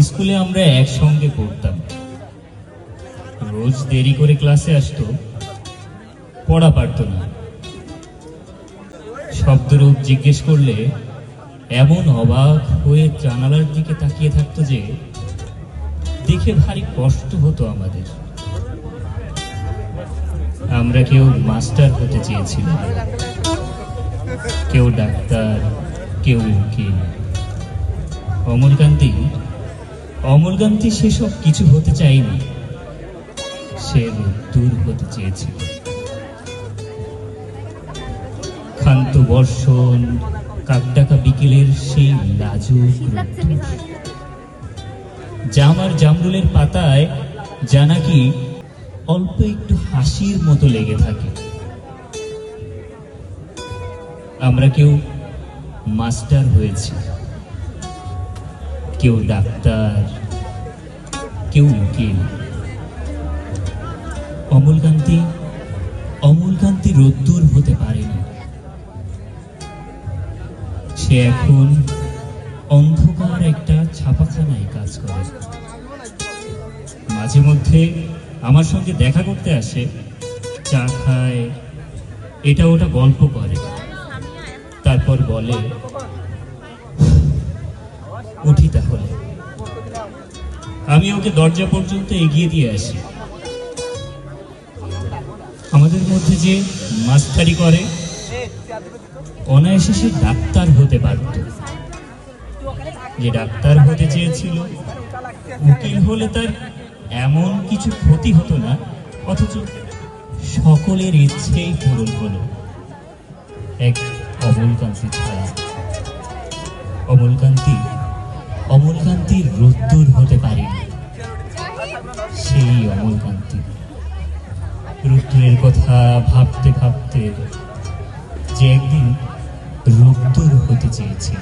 স্কুলে আমরা একসঙ্গে পড়তাম। রোজ দেরি করে ক্লাসে আসতো, পড়া পারত না। শব্দরূপ জিজ্ঞেস করলে এমন অবাক হয়ে জানালার দিকে তাকিয়ে থাকতো যে দেখে ভারী কষ্ট হতো আমাদের। আমরা কেউ মাস্টার হতে চেয়েছিলাম, কেউ ডাক্তার, কেউ উকিল। অমলকান্তি সেসব কিছু হতে চায়নি, সে দূর হতে চেয়েছিল। ক্ষান্ত বর্ষণ, কাকডাকা বিকেলের সেই লাজুক জামার জামরুলের পাতায় যা নাকি অল্প একটু হাসির মতো লেগে থাকে। আমরা কেউ মাস্টার হয়েছি, কেউ ডাক্তার, কেউ উকিল। অমলকান্তি রোদ্দুর হতে পারেনি। সে এখন অন্ধকার একটা ছাপাখানায় কাজ করে। মাঝে মধ্যে আমার সঙ্গে দেখা করতে আসে, চা খায়, এটা ওটা গল্প করে, তারপর বলে উঠি তাহলে। আমি ওকে দরজা পর্যন্ত এগিয়ে দিয়ে আসি। আমাদের মধ্যে যে মাস্টারি করে, অনায়াসে সে ডাক্তার হতে পারত। যে ডাক্তার হতে চেয়েছিল, উকিল হলে তার এমন কিছু ক্ষতি হতো না, অথচ সকলের ইচ্ছেই পূরণ হলো এক অমলকান্তি ছাড়া। অমলকান্তি রোদ্দুর হতে পারেনি। সেই অমলকান্তি রোদ্দুরের কথা ভাবতে ভাবতে যে একদিন রোদ্দুর হতে চেয়েছিল।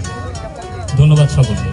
ধন্যবাদ সকলকে।